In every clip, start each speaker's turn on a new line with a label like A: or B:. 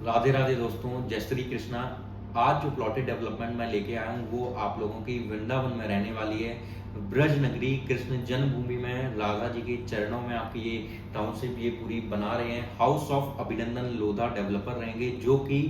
A: राधे राधे दोस्तों, जय श्री कृष्णा। आज जो प्लॉटेड डेवलपमेंट मैं लेके आया हूँ वो आप लोगों की वृंदावन में रहने वाली है। ब्रज नगरी कृष्ण जन्मभूमि में राधा जी के चरणों में आपकी ये टाउनशिप ये पूरी बना रहे हैं। हाउस ऑफ अभिनंदन लोधा डेवलपर रहेंगे जो कि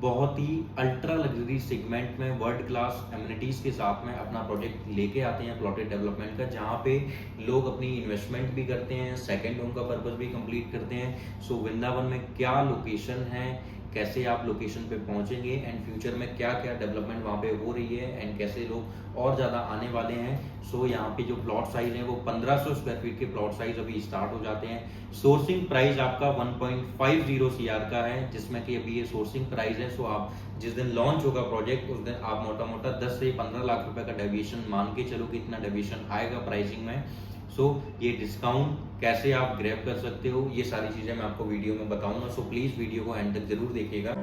A: बहुत ही अल्ट्रा लग्जरी सेगमेंट में वर्ल्ड क्लास एमिनिटीज के साथ में अपना प्रोजेक्ट लेके आते हैं प्लॉटेड डेवलपमेंट का, जहाँ पे लोग अपनी इन्वेस्टमेंट भी करते हैं, सेकंड होम का पर्पस भी कंप्लीट करते हैं। सो वृंदावन में क्या लोकेशन है, कैसे आप लोकेशन पे पहुंचेंगे एंड फ्यूचर में क्या क्या डेवलपमेंट वहाँ पे हो रही है एंड कैसे लोग और ज़्यादा आने वाले हैं। सो यहाँ पे जो प्लॉट साइज है वो 1500 स्क्वायर फीट के प्लॉट साइज अभी स्टार्ट हो जाते हैं। सोर्सिंग प्राइस आपका 1.50 CR का है, जिसमें कि अभी ये सोर्सिंग प्राइस है। सो आप जिस दिन लॉन्च होगा प्रोजेक्ट उस दिन आप मोटा मोटा 10 से 15 लाख रुपए का डेविएशन मान के चलो कि इतना डेविएशन आएगा प्राइसिंग में। सो ये डिस्काउंट कैसे आप ग्रैब कर सकते हो, ये सारी चीजें मैं आपको वीडियो में बताऊंगा। सो प्लीज वीडियो को एंड तक जरूर देखिएगा।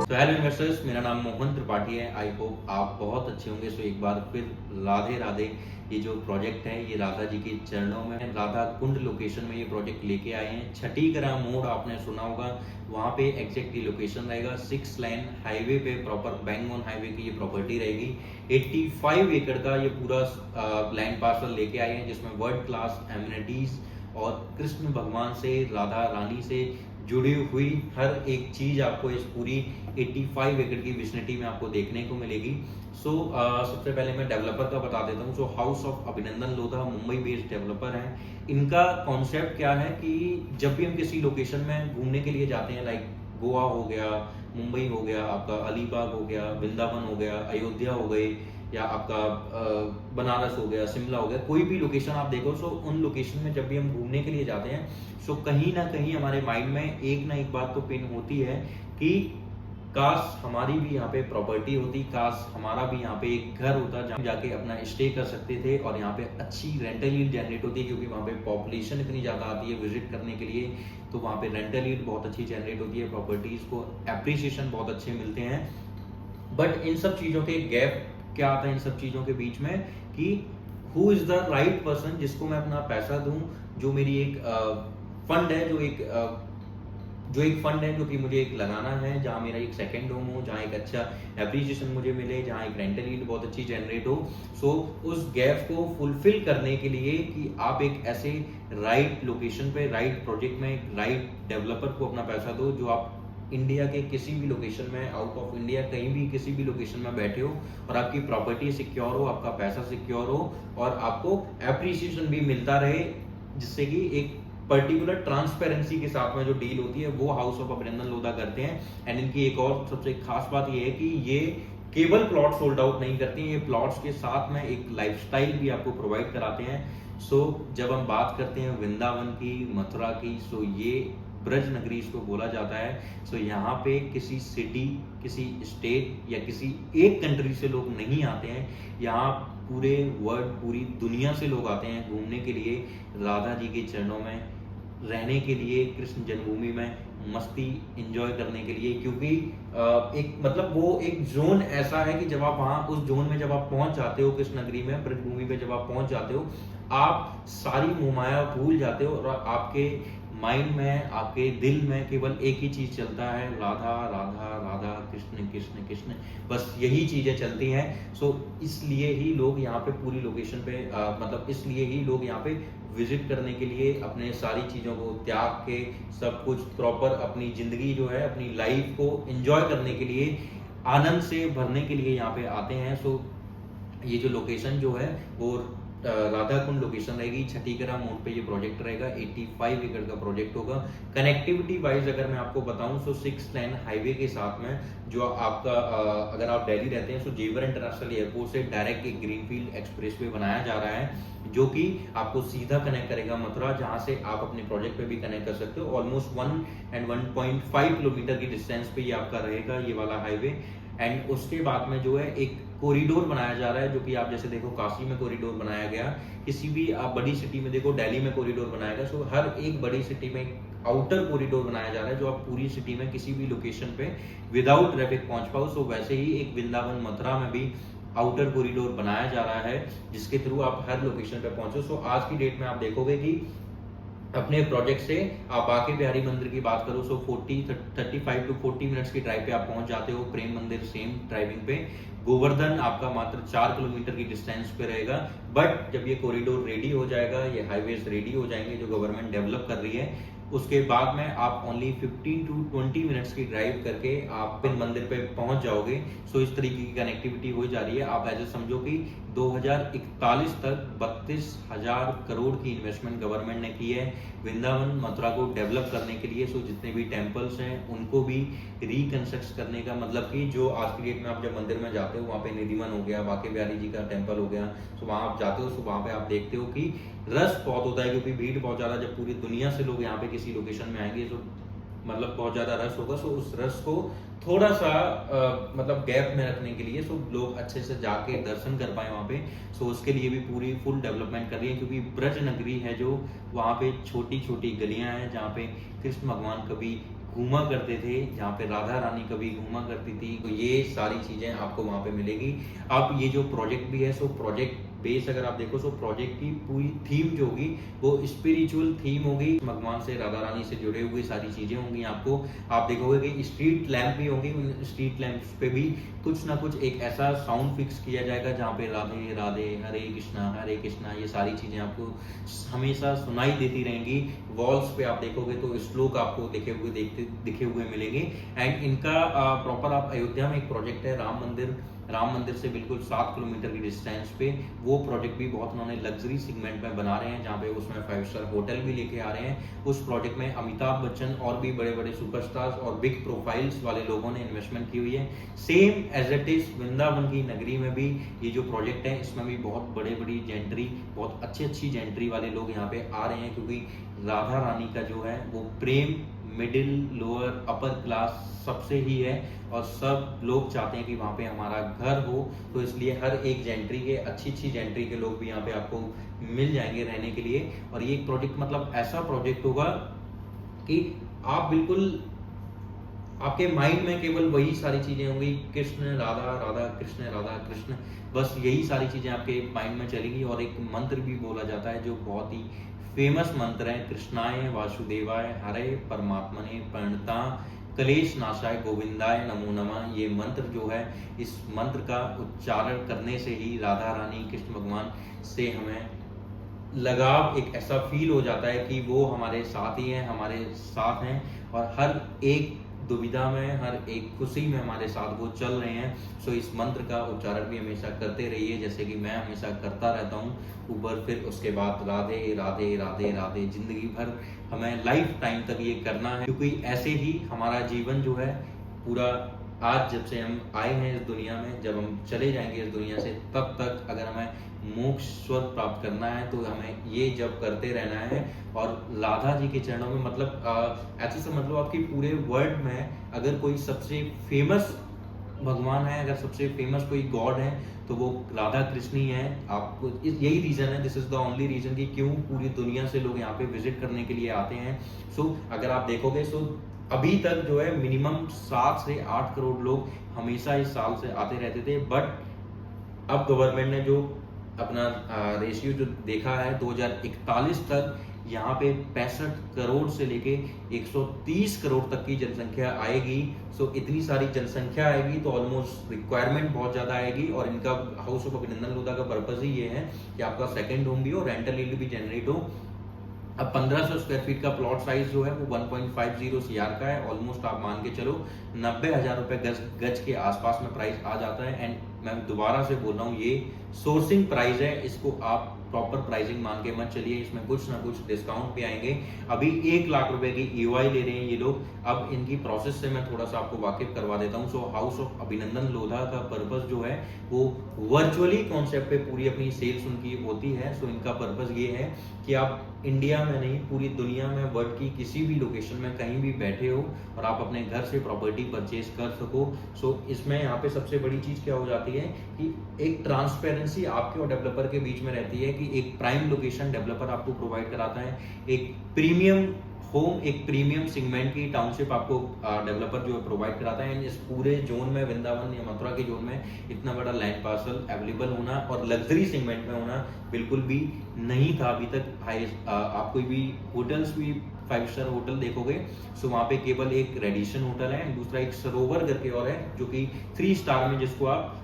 A: तो हेलो इन्वेस्टर्स, मेरा नाम मोहन त्रिपाठी है। आई होप आप बहुत अच्छे होंगे। सो एक बार फिर राधे राधे। ये जो प्रोजेक्ट है ये राधा जी के चरणों में है। राधा कुंड लोकेशन में ये प्रोजेक्ट लेके आए हैं। छठी ग्राम मोड़ आपने सुना होगा, वहाँ पे एग्जैक्टली लोकेशन रहेगा। 6 लाइन हाईवे पे, प्रॉपर बैंग ऑन हाईवे की ये प्रॉपर्टी रहेगी। 85 एकड़ का ये पूरा लैंड पार्सल लेके आए हैं, जिसमें वर्ल्ड क्लास एमिनिटीज और कृष्ण भगवान से, राधा रानी से जुड़ी हुई हर एक चीज आपको इस पूरी 85 एकड़ की विसिनिटी में आपको देखने को मिलेगी। सबसे पहले मैं डेवलपर का बता देता हूँ। हाउस ऑफ अभिनंदन लोधा मुंबई बेस्ड डेवलपर हैं। इनका कॉन्सेप्ट क्या है कि जब भी हम किसी लोकेशन में घूमने के लिए जाते हैं, लाइक गोवा हो गया, मुंबई हो गया, आपका अलीबाग हो गया, वृंदावन हो गया, अयोध्या हो गई, या आपका बनारस हो गया, शिमला हो गया, कोई भी लोकेशन आप देखो। उन लोकेशन में जब भी हम घूमने के लिए जाते हैं कहीं ना कहीं हमारे माइंड में एक ना एक बात तो पिन होती है कि काश हमारी भी यहाँ पे प्रॉपर्टी होती, काश हमारा भी यहाँ पे एक घर होता जहाँ जाके अपना स्टे कर सकते थे और यहाँ पे अच्छी रेंटल यील्ड जनरेट होती है, क्योंकि वहाँ पे पॉपुलेशन इतनी ज़्यादा आती है विजिट करने के लिए। तो वहाँ पे रेंटल यील्ड बहुत अच्छी जनरेट होती है, प्रॉपर्टीज को एप्रिसिएशन बहुत अच्छे मिलते हैं। बट इन सब चीज़ों के गैप क्या आता है इन सब चीज़ों के बीच में कि who is the right person जिसको मैं अपना पैसा दूं, जो मेरी एक फंड है, जो एक फंड है जो कि मुझे एक लगाना है, जहाँ मेरा एक सेकंड होम हो, जहाँ एक अच्छा एप्रिसिएशन मुझे मिले, जहाँ एक रेंटल यील्ड बहुत अच्छी जनरेट हो। उस गैप को फुलफिल करने के लिए कि आप एक ऐसे राइट लोकेशन पे, राइट प्रोजेक्ट में, एक राइट डेवलपर को अपना पैसा दो, जो आप इंडिया के किसी भी लोकेशन में, आउट ऑफ इंडिया कहीं भी किसी भी लोकेशन में बैठे हो और आपकी प्रॉपर्टी सिक्योर हो, आपका पैसा सिक्योर हो और आपको एप्रिसिएशन भी मिलता रहे, जिससे कि एक पर्टिकुलर ट्रांसपेरेंसी के साथ में जो डील होती है वो हाउस ऑफ अभिनंदन लोधा करते हैं। एंड इनकी एक और सबसे खास बात ये है कि ये केवल प्लॉट सोल्ड आउट नहीं करती हैं, ये प्लॉट्स के साथ में एक लाइफस्टाइल भी आपको प्रोवाइड कराते हैं। जब हम बात करते हैं वृंदावन की, मथुरा की, ये ब्रज नगरी इसको बोला जाता है। यहाँ पे किसी सिटी, किसी स्टेट या किसी एक कंट्री से लोग नहीं आते हैं, यहाँ पूरे वर्ल्ड, पूरी दुनिया से लोग आते हैं घूमने के लिए, राधा जी के चरणों में रहने के लिए, कृष्ण जन्मभूमि में मस्ती एंजॉय करने के लिए। क्योंकि एक मतलब वो एक जोन ऐसा है कि जब आप वहाँ उस जोन में जब आप पहुंच जाते हो, कृष्ण नगरी में, ब्रजभूमि पे जब आप पहुंच जाते हो, आप सारी मोहमाया भूल जाते हो और आपके माइंड में, आपके दिल में केवल एक ही चीज चलता है, राधा राधा राधा, कृष्ण कृष्ण कृष्ण, बस यही चीजें चलती हैं। इसलिए ही लोग यहाँ पे पूरी लोकेशन पे मतलब इसलिए ही लोग यहाँ पे विजिट करने के लिए अपने सारी चीजों को त्याग के, सब कुछ प्रॉपर अपनी जिंदगी जो है, अपनी लाइफ को एंजॉय करने के लिए, आनंद से भरने के लिए यहाँ पे आते हैं। ये जो लोकेशन जो है वो राधा कुंड लोकेशन रहेगी। छठी ग्राम मोड़ पे ये प्रोजेक्ट रहेगा। 85 एकड़ का प्रोजेक्ट होगा। कनेक्टिविटी वाइज अगर मैं आपको बताऊं 6 लाइन हाईवे के साथ में जो आपका अगर आप दिल्ली रहते हैं जेवर इंटरनेशनल एयरपोर्ट से डायरेक्ट एक ग्रीनफील्ड एक्सप्रेसवे बनाया जा रहा है, जो कि आपको सीधा कनेक्ट करेगा मथुरा, जहां से आप अपने प्रोजेक्ट पे भी कनेक्ट कर सकते हो। ऑलमोस्ट 1 and 1.5 किलोमीटर की डिस्टेंस पे ये आपका रहेगा ये वाला हाईवे। एंड उसके बाद में जो है एक कॉरिडोर बनाया जा रहा है, जो कि आप जैसे देखो काशी में कॉरिडोर बनाया गया, किसी भी आप बड़ी सिटी में देखो, दिल्ली में कॉरिडोर बनाया गया। हर एक बड़ी सिटी में आउटर कॉरिडोर बनाया जा रहा है, जो आप पूरी सिटी में किसी भी लोकेशन पे विदाउट ट्रैफिक पहुंच पाओ। वैसे ही एक वृंदावन मथुरा में भी आउटर कॉरिडोर बनाया जा रहा है जिसके थ्रू आप हर लोकेशन पे पहुंचो। सो आज की डेट में आप देखोगे कि अपने प्रोजेक्ट से आप बांके बिहारी मंदिर की बात करो, सो 35 टू 40 मिनट्स की ड्राइव पे आप पहुंच जाते हो। प्रेम मंदिर सेम ड्राइविंग पे। गोवर्धन आपका मात्र 4 किलोमीटर की डिस्टेंस पे रहेगा। बट जब ये कॉरिडोर रेडी हो जाएगा, ये हाईवेज रेडी हो जाएंगे जो गवर्नमेंट डेवलप कर रही है, उसके बाद में आप ओनली 15 टू 20 मिनट्स की ड्राइव करके आप पिन मंदिर पे पहुंच जाओगे। सो इस तरीके की कनेक्टिविटी हो जा रही है। आप ऐसे समझो कि 2041 तक 32,000 करोड़ की इन्वेस्टमेंट गवर्नमेंट ने की है वृंदावन मथुरा को डेवलप करने के लिए। सो जितने भी टेम्पल्स हैं उनको भी रिकंस्ट्रक्ट करने का, मतलब कि जो आज की डेट में आप जब मंदिर में जाते हो वहाँ पे निधिवन हो गया, बांके बिहारी जी का टेम्पल हो गया, सो वहाँ आप जाते हो, सो वहाँ पे आप देखते हो कि रश बहुत होता है क्योंकि भीड़ बहुत ज्यादा, जब पूरी दुनिया से लोग यहाँ पे किसी लोकेशन में आएंगे तो मतलब बहुत ज्यादा रश होगा। सो उस रश को थोड़ा सा मतलब गैप में रखने के लिए सो लोग अच्छे से जाके दर्शन कर पाए वहाँ पे। सो उसके लिए भी पूरी फुल डेवलपमेंट कर रही है क्योंकि ब्रज नगरी है जो वहाँ पे छोटी छोटी गलियां हैं जहाँ पे कृष्ण भगवान कभी घूमा करते थे, जहाँ पे राधा रानी कभी घूमा करती थी। तो ये सारी चीजें आपको वहाँ पे मिलेगी। अब ये जो प्रोजेक्ट भी है, सो प्रोजेक्ट बेस अगर आप देखो, सो प्रोजेक्ट की पूरी थीम जो होगी वो स्पिरिचुअल थीम होगी। भगवान से, राधा रानी से जुड़े हुए सारी चीजें होंगी। आपको आप देखोगे कि स्ट्रीट लैंप भी होंगी, उन स्ट्रीट लैंप्स पे भी कुछ ना कुछ एक ऐसा साउंड फिक्स किया जाएगा जहाँ पे राधे राधे, हरे कृष्णा, ये सारी चीजें आपको हमेशा सुनाई देती रहेंगी। वॉल्स पे आप देखोगे तो श्लोक आपको दिखे हुए मिलेंगे। एंड इनका प्रॉपर आप अयोध्या में एक प्रोजेक्ट है राम मंदिर से बिल्कुल 7 किलोमीटर की डिस्टेंस पे। वो प्रोजेक्ट भी बहुत उन्होंने लग्जरी सेगमेंट में बना रहे हैं जहाँ पे उसमें 5 स्टार होटल भी लेके आ रहे हैं। उस प्रोजेक्ट में अमिताभ बच्चन और भी बड़े बड़े सुपरस्टार्स और बिग प्रोफाइल्स वाले लोगों ने इन्वेस्टमेंट की हुई है। Same as it is Vrindavan की नगरी में भी ये जो प्रोजेक्ट है इसमें भी बहुत बड़ी जेंट्री, बहुत अच्छी जेंट्री वाले लोग यहाँ पे आ रहे हैं क्योंकि राधा रानी का जो है वो प्रेम मिडिल, लोअर, अपर क्लास सबसे ही है और सब लोग चाहते हैं कि वहाँ पे हमारा घर हो। तो इसलिए हर एक जेंट्री के, अच्छी जेंट्री के लोग भी यहाँ पे आपको मिल जाएंगे रहने के लिए। और ये प्रोजेक्ट मतलब ऐसा प्रोजेक्ट होगा कि आप बिल्कुल, आपके माइंड में केवल वही सारी चीजें होंगी, कृष्ण राधा, राधा कृष्ण, बस यही सारी चीजें आपके माइंड में चलेगी। और एक मंत्र भी बोला जाता है जो बहुत ही फेमस मंत्र है, कृष्णाय वासुदेवाय हरे परमात्मने प्रणता कलेश नाशाय गोविंदाय नमो नमः। ये मंत्र जो है, इस मंत्र का उच्चारण करने से ही राधा रानी, कृष्ण भगवान से हमें लगाव, एक ऐसा फील हो जाता है कि वो हमारे साथ ही हैं, हमारे साथ हैं और हर एक दुविधा में, हर एक खुशी में हमारे साथ वो चल रहे हैं। सो इस मंत्र का उच्चारण भी हमेशा करते रहिए, जैसे कि मैं हमेशा करता रहता हूँ ऊपर, फिर उसके बाद राधे राधे राधे राधे, जिंदगी भर हमें लाइफ टाइम तक ये करना है क्योंकि ऐसे ही हमारा जीवन जो है पूरा, आज जब से हम आए हैं इस दुनिया में, जब हम चले जाएंगे इस दुनिया से, तब तक अगर हमें मोक्ष स्वर्ग प्राप्त करना है तो हमें ये जब करते रहना है। और राधा जी के चरणों में मतलब ऐसे समझ लो आपकी पूरे वर्ल्ड में अगर कोई सबसे फेमस भगवान है, अगर सबसे फेमस कोई गॉड है तो वो राधा कृष्ण ही है। आपको यही रीजन है, this is the only reason कि क्यों पूरी दुनिया से लोग यहाँ पे विजिट करने के लिए आते हैं। सो अगर आप देखोगे, सो अभी तक जो है मिनिमम 7 से 8 करोड़ लोग हमेशा इस साल से आते रहते थे। बट अब गवर्नमेंट ने जो अपना रेशियो जो देखा है 2041 तक यहाँ पे 65 करोड़ से लेके 130 करोड़ तक की जनसंख्या आएगी। सो इतनी सारी जनसंख्या आएगी तो ऑलमोस्ट रिक्वायरमेंट बहुत ज्यादा आएगी। और इनका हाउस ऑफ अभिनंदन लोधा का पर्पज ही ये है कि आपका सेकंड होम भी हो, रेंटल यील्ड भी जनरेट हो। अब 1500 स्क्वायर फीट का प्लॉट साइज जो है वो 1.50 सीआर का है। ऑलमोस्ट आप मान के चलो 90,000 रुपए गज के आसपास में प्राइस आ जाता है। एंड मैं दोबारा से बोल रहा हूँ, ये सोर्सिंग प्राइस है, इसको आप प्रॉपर प्राइसिंग मान के मत चलिए, इसमें कुछ ना कुछ डिस्काउंट भी आएंगे। अभी 1 लाख रुपए की ईओआई ले रहे हैं ये लोग। अब इनकी प्रोसेस से मैं थोड़ा सा आपको वाकिफ करवा देता हूँ। सो हाउस ऑफ अभिनंदन लोधा का पर्पस जो है वो वर्चुअली कॉन्सेप्ट पे पूरी अपनी सेल्स उनकी होती है। सो इनका पर्पस ये है कि आप इंडिया में नहीं, पूरी दुनिया में, वर्ल्ड की किसी भी लोकेशन में कहीं भी बैठे हो और आप अपने घर से प्रॉपर्टी परचेज कर सको। सो इसमें यहाँ पे सबसे बड़ी चीज क्या हो जाती है कि एक ट्रांसपेरेंसी आपके और डेवलपर के बीच में रहती है कि एक प्राइम लोकेशन डेवलपर आपको प्रोवाइड कराता है, एक प्रीमियम होम एक प्रीमियम सेगमेंट की टाउनशिप आपको डेवलपर जो है प्रोवाइड कराता है। एंड इस पूरे जोन में, वृंदावन या मथुरा के जोन में इतना बड़ा लैंड पार्सल अवेलेबल होना और लग्जरी सेगमेंट में होना बिल्कुल भी नहीं था अभी तक। आप कोई भी होटल्स भी 5 स्टार होटल देखोगे सो वहाँ पे केवल एक रेडिशन होटल है, दूसरा एक सरोवर करके और है जो कि 3 स्टार में जिसको आप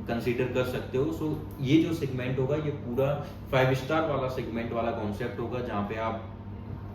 A: कंसीडर कर सकते हो। सो ये जो सेगमेंट होगा ये पूरा 5 स्टार वाला सेगमेंट वाला कॉन्सेप्ट होगा, जहाँ पे आप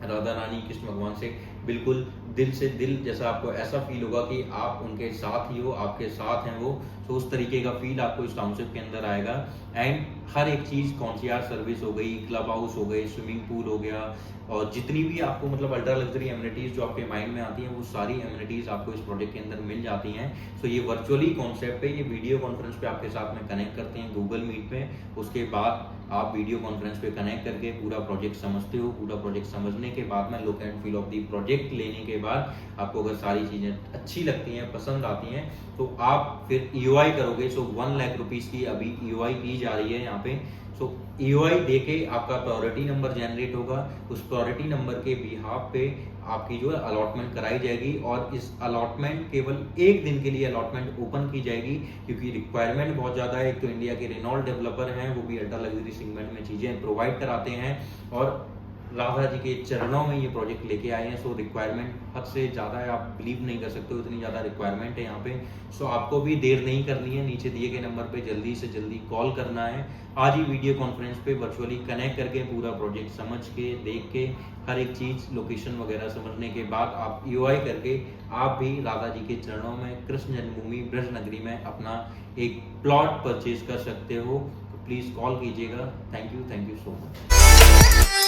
A: राधा रानी कृष्ण भगवान से बिल्कुल दिल से दिल जैसा आपको ऐसा फील होगा कि आप उनके साथ ही हो, आपके साथ हैं वो। तो उस तरीके का फील आपको इस टाउनशिप के अंदर आएगा। एंड हर एक चीज़, कॉन्सियर्ज सर्विस हो गई, क्लब हाउस हो गए, स्विमिंग पूल हो गया, और जितनी भी आपको मतलब अल्ट्रा लग्जरी एमिनिटीज़ जो आपके माइंड में आती हैं वो सारी एमिनिटीज़ आपको इस प्रोजेक्ट के अंदर मिल जाती हैं। सो ये वर्चुअली कॉन्सेप्ट है, ये वीडियो कॉन्फ्रेंस पे आपके साथ में कनेक्ट करते हैं गूगल मीट पे। उसके बाद आप वीडियो कॉन्फ्रेंस पे कनेक्ट करके पूरा प्रोजेक्ट समझते हो। पूरा प्रोजेक्ट समझने के बाद में look and feel of the project लेने के बाद आपको अगर सारी चीज़ें अच्छी लगती हैं, पसंद आती हैं, तो आप फिर EOI करोगे। सो 1 लाख रुपीज़ की अभी EOI की जा रही है यहाँ पे। सो EOI देके आपका प्रायोरिटी नंबर जनरेट होगा। उस प्रायोरिटी नंबर के बिहाफ पे आपकी जो है अलॉटमेंट कराई जाएगी, और इस अलॉटमेंट केवल 1 दिन के लिए अलॉटमेंट ओपन की जाएगी, क्योंकि रिक्वायरमेंट बहुत ज़्यादा है। एक तो इंडिया के रेनॉल्ड डेवलपर हैं, वो भी अल्ट्रा लग्जरी सेगमेंट में चीज़ें प्रोवाइड कराते हैं, और राधा जी के चरणों में ये प्रोजेक्ट लेके आए हैं। सो रिक्वायरमेंट हद से ज़्यादा है, आप बिलीव नहीं कर सकते हो इतनी ज़्यादा रिक्वायरमेंट है यहाँ पे। सो आपको भी देर नहीं करनी है, नीचे दिए गए नंबर पे जल्दी से जल्दी कॉल करना है। आज ही वीडियो कॉन्फ्रेंस पे वर्चुअली कनेक्ट करके पूरा प्रोजेक्ट समझ के, देख के, हर एक चीज़ लोकेशन वगैरह समझने के बाद आप EOI करके आप भी राधा जी के चरणों में कृष्ण जन्मभूमि ब्रज नगरी में अपना एक प्लॉट परचेज कर सकते हो। तो प्लीज़ कॉल कीजिएगा। Thank you so much.